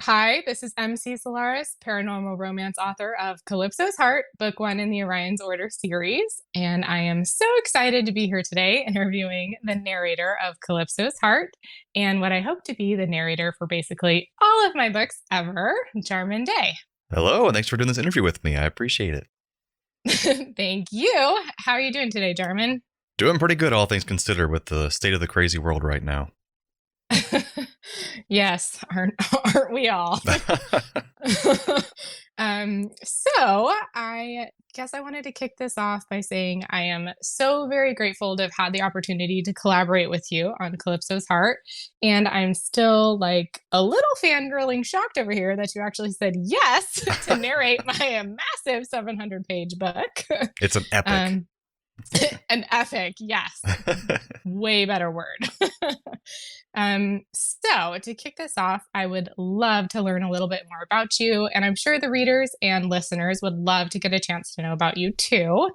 Hi, this is MC Solaris, paranormal romance author of CALYPSO'S HEART, book one in the Orion's Order series. And I am so excited to be here today interviewing the narrator of CALYPSO'S HEART and what I hope to be the narrator for basically all of my books ever, Jarman Day. Hello, and thanks for doing this interview with me. I appreciate it. Thank you. How are you doing today, Jarman? Doing pretty good, all things considered, with the state of the crazy world right now. Yes, aren't we all? So I guess I wanted to kick this off by saying I am so very grateful to have had the opportunity to collaborate with you on Calypso's Heart. And I'm still like a little fangirling shocked over here that you actually said yes to narrate my massive 700-page book. It's an epic. An epic, yes. Way better word. So to kick this off, I would love to learn a little bit more about you, and I'm sure the readers and listeners would love to get a chance to know about you too.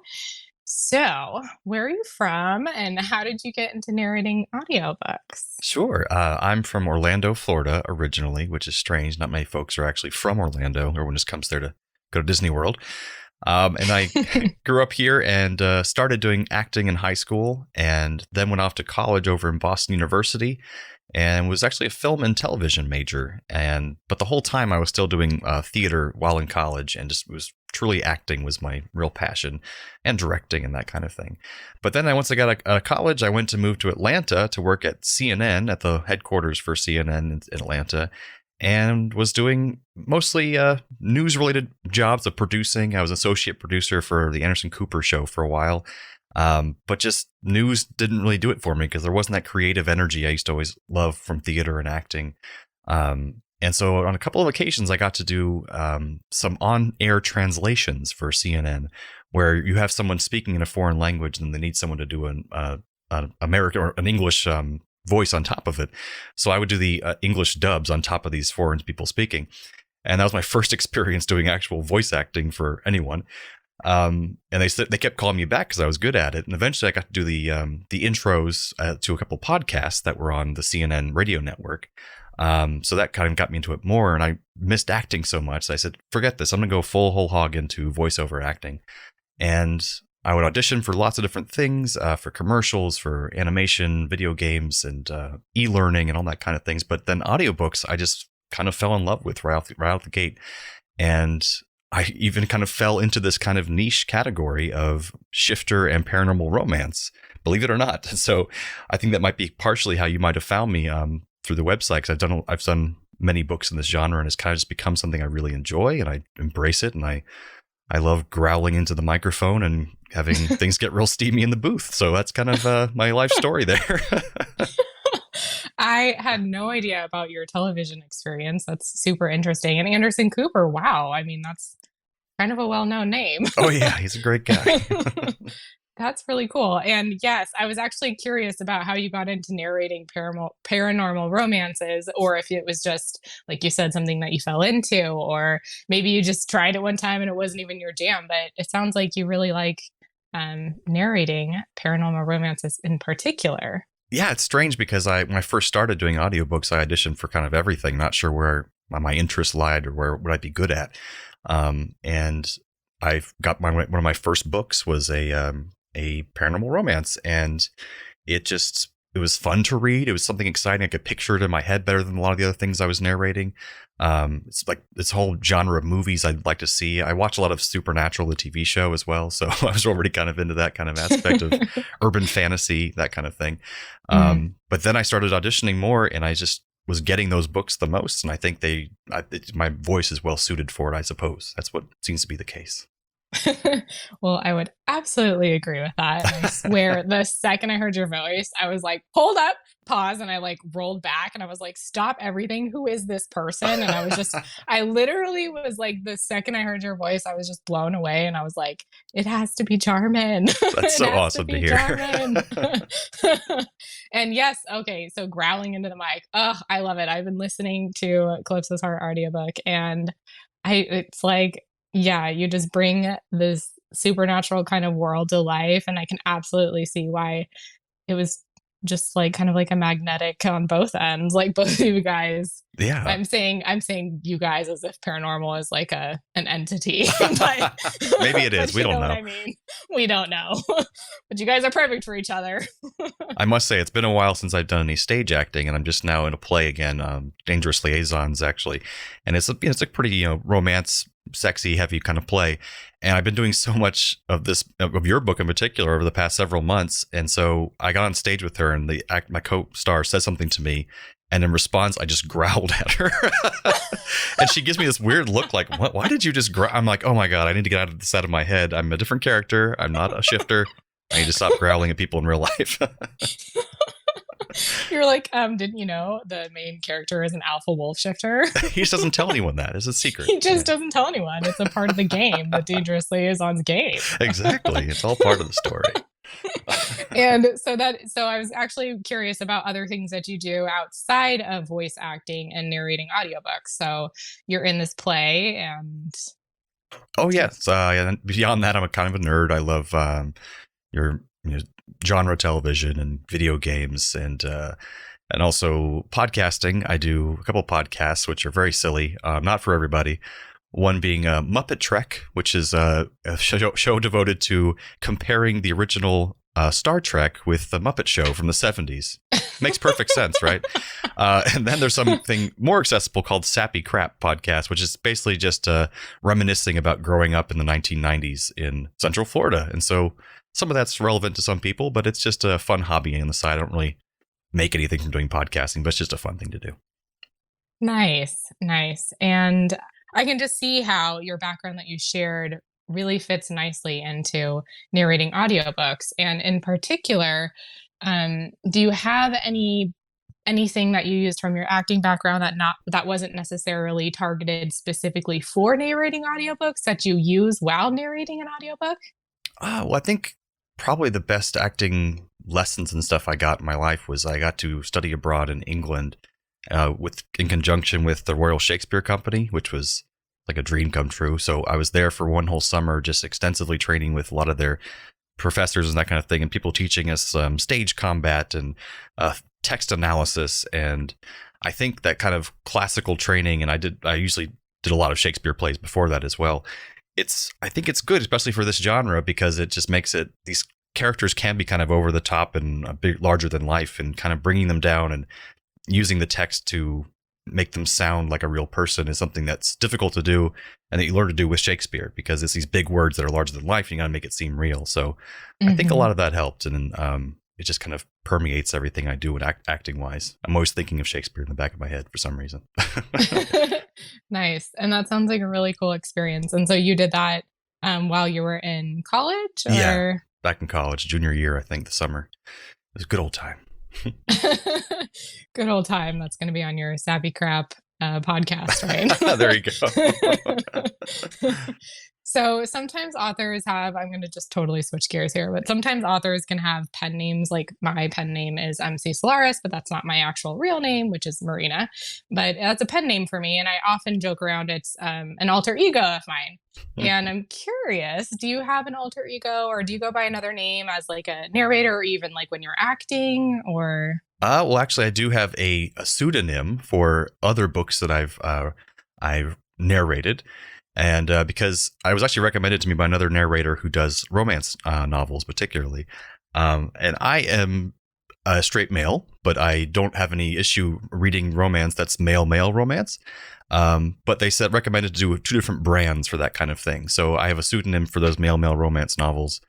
So, where are you from, and how did you get into narrating audiobooks? Sure. I'm from Orlando, Florida, originally, which is strange. Not many folks are actually from Orlando. Everyone just comes there to go to Disney World. And I grew up here and started doing acting in high school, and then went off to college over in Boston University, and was actually a film and television major. But the whole time I was still doing theater while in college, and just was truly acting was my real passion, and directing and that kind of thing. But then once I got out of college, I went to move to Atlanta to work at CNN, at the headquarters for CNN in Atlanta, and was doing mostly news-related jobs of producing. I was associate producer for the Anderson Cooper show for a while, but just news didn't really do it for me because there wasn't that creative energy I used to always love from theater and acting. And so on a couple of occasions, I got to do some on-air translations for CNN, where you have someone speaking in a foreign language and they need someone to do an American or an English voice on top of it. So I would do the English dubs on top of these foreign people speaking. And that was my first experience doing actual voice acting for anyone. And they kept calling me back because I was good at it. And eventually I got to do the intros to a couple podcasts that were on the CNN radio network. So that kind of got me into it more. And I missed acting so much. So I said, forget this. I'm going to go full whole hog into voiceover acting. And I would audition for lots of different things, for commercials, for animation, video games, and e-learning and all that kind of things. But then audiobooks, I just kind of fell in love with right out the gate. And I even kind of fell into this kind of niche category of shifter and paranormal romance, believe it or not. So I think that might be partially how you might have found me through the website, because I've done many books in this genre, and it's kind of just become something I really enjoy, and I embrace it, and I love growling into the microphone and having things get real steamy in the booth. So that's kind of my life story there. I had no idea about your television experience. That's super interesting. And Anderson Cooper, wow. I mean, that's kind of a well-known name. Oh, yeah, he's a great guy. That's really cool. And yes, I was actually curious about how you got into narrating paranormal romances, or if it was just, like you said, something that you fell into, or maybe you just tried it one time and it wasn't even your jam. But it sounds like you really like narrating paranormal romances in particular. Yeah, it's strange because when I first started doing audiobooks, I auditioned for kind of everything, not sure where my interest lied or where would I be good at. And I've got one of my first books was a paranormal romance, and it was fun to read. It was something exciting. I could picture it in my head better than a lot of the other things I was narrating. It's like this whole genre of movies I'd like to see. I watch a lot of Supernatural, the TV show, as well. So I was already kind of into that kind of aspect of urban fantasy, that kind of thing. But then I started auditioning more, and I just was getting those books the most. And I think my voice is well suited for it, I suppose. That's what seems to be the case. Well, I would absolutely agree with that. And I swear, the second I heard your voice, I was like, hold up, pause. And I like rolled back and I was like, stop everything. Who is this person? And I literally was like, the second I heard your voice, I was just blown away. And I was like, it has to be Jarman. That's so awesome to hear. And yes, okay. So growling into the mic. Oh, I love it. I've been listening to Calypso's Heart audiobook, and it's like, yeah, you just bring this supernatural kind of world to life. And I can absolutely see why it was just like kind of like a magnetic on both ends, like both of you guys. Yeah. I'm saying you guys as if paranormal is like an entity, but Maybe it is. but We you know don't what know. I mean. We don't know, but you guys are perfect for each other. I must say, it's been a while since I've done any stage acting, and I'm just now in a play again, Dangerous Liaisons, actually. And it's a pretty, romance, sexy, heavy kind of play. And I've been doing so much of this, of your book in particular, over the past several months. And so I got on stage with her, and my co-star said something to me. And in response, I just growled at her. And she gives me this weird look like, what? Why did you just growl? I'm like, oh my God, I need to get out of this out of my head. I'm a different character. I'm not a shifter. I need to stop growling at people in real life. You're like, didn't you know the main character is an alpha wolf shifter? He just doesn't tell anyone that. It's a secret. He just doesn't tell anyone. It's a part of the game, the Dangerous Liaisons game. Exactly. It's all part of the story. And so I was actually curious about other things that you do outside of voice acting and narrating audiobooks. So you're in this play and Oh, yes. And beyond that, I'm a kind of a nerd. I love your genre television and video games and also podcasting. I do a couple podcasts, which are very silly, not for everybody. One being Muppet Trek, which is a show devoted to comparing the original Star Trek with the Muppet Show from the 70s. Makes perfect sense, right? And then there's something more accessible called Sappy Crap Podcast, which is basically just reminiscing about growing up in the 1990s in Central Florida. And so some of that's relevant to some people, but it's just a fun hobby on the side. I don't really make anything from doing podcasting, but it's just a fun thing to do. nice. And I can just see how your background that you shared really fits nicely into narrating audiobooks. And in particular, do you have anything that you used from your acting background that wasn't necessarily targeted specifically for narrating audiobooks that you use while narrating an audiobook? Well, I think probably the best acting lessons and stuff I got in my life was I got to study abroad in England in conjunction with the Royal Shakespeare Company, which was like a dream come true. So I was there for one whole summer, just extensively training with a lot of their professors and that kind of thing, and people teaching us stage combat and text analysis. And I think that kind of classical training, and I usually did a lot of Shakespeare plays before that as well. I think it's good, especially for this genre, because it just makes these characters can be kind of over the top and a bit larger than life, and kind of bringing them down and using the text to make them sound like a real person is something that's difficult to do, and that you learn to do with Shakespeare, because it's these big words that are larger than life and you got to make it seem real. So I think a lot of that helped, and it just kind of permeates everything I do acting wise. I'm always thinking of Shakespeare in the back of my head for some reason. Nice. And that sounds like a really cool experience. And so you did that while you were in college, or? Yeah, back in college, junior year, I think, the summer. It was a good old time. Good old time. That's going to be on your Sappy Crap podcast, right? There you go. So sometimes authors I'm going to just totally switch gears here, but sometimes authors can have pen names. Like my pen name is MC Solaris, but that's not my actual real name, which is Marina. But that's a pen name for me. And I often joke around it's an alter ego of mine. And I'm curious, do you have an alter ego, or do you go by another name as like a narrator, or even like when you're acting, or? Well, actually, I do have a pseudonym for other books that I've narrated. And because I was actually recommended to me by another narrator who does romance novels particularly. And I am a straight male, but I don't have any issue reading romance that's male romance. But they recommended to do 2 different brands for that kind of thing. So I have a pseudonym for those male romance novels.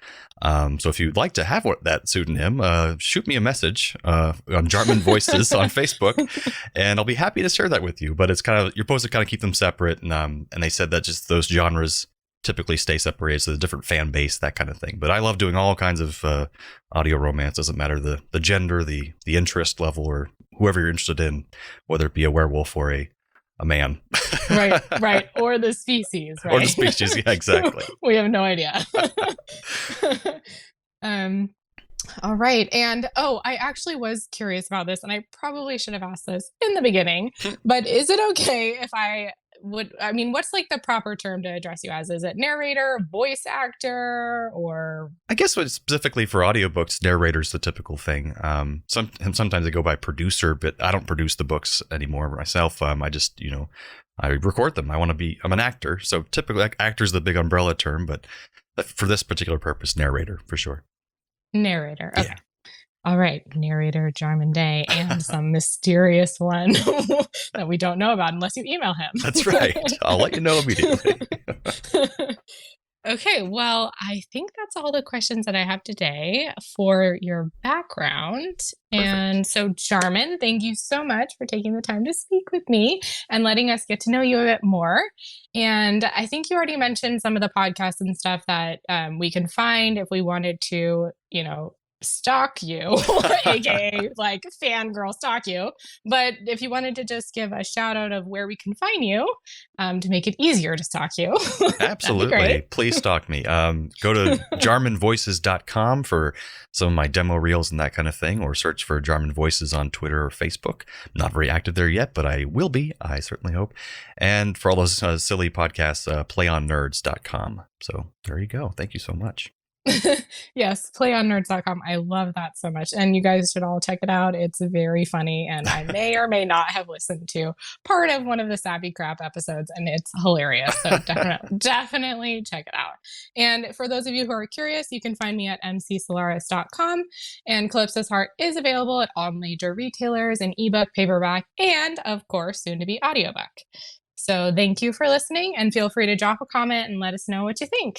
So if you'd like to have that pseudonym, shoot me a message on Jarman Voices on Facebook, and I'll be happy to share that with you. But it's you're supposed to kind of keep them separate, and they said that just those genres typically stay separated, so the different fan base, that kind of thing. But I love doing all kinds of audio romance. Doesn't matter the gender, the interest level, or whoever you're interested in, whether it be a werewolf or a man. right. Or the species, right? Or the species, yeah, exactly. We have no idea. All right. And I actually was curious about this, and I probably should have asked this in the beginning, but is it okay if I what's like the proper term to address you as? Is it narrator, voice actor, or I guess what specifically for audiobooks, narrator's the typical thing. Sometimes I go by producer, but I don't produce the books anymore myself. I just, I record them. I'm an actor. So typically actor's the big umbrella term, but for this particular purpose, narrator for sure. narrator? Okay. Yeah. All right, narrator Jarman Day and some mysterious one that we don't know about unless you email him. That's right. I'll let you know immediately. Okay, well, I think that's all the questions that I have today for your background. And so, Jarman, thank you so much for taking the time to speak with me and letting us get to know you a bit more. And I think you already mentioned some of the podcasts and stuff that we can find if we wanted to, stalk you, aka like fangirl stalk you. But if you wanted to just give a shout out of where we can find you to make it easier to stalk you, Absolutely. Please stalk me. Go to jarmanvoices.com for some of my demo reels and that kind of thing, or search for Jarman Voices on Twitter or Facebook. I'm not very active there yet, but I will be. I certainly hope. And for all those silly podcasts, playonnerds.com. So there you go. Thank you so much. Yes, playonnerds.com. I love that so much. And you guys should all check it out. It's very funny. And I may or may not have listened to part of one of the Savvy Crap episodes, and it's hilarious. So definitely check it out. And for those of you who are curious, you can find me at mcsolaris.com. And Calypso's Heart is available at all major retailers in ebook, paperback, and of course, soon to be audiobook. So thank you for listening, and feel free to drop a comment and let us know what you think.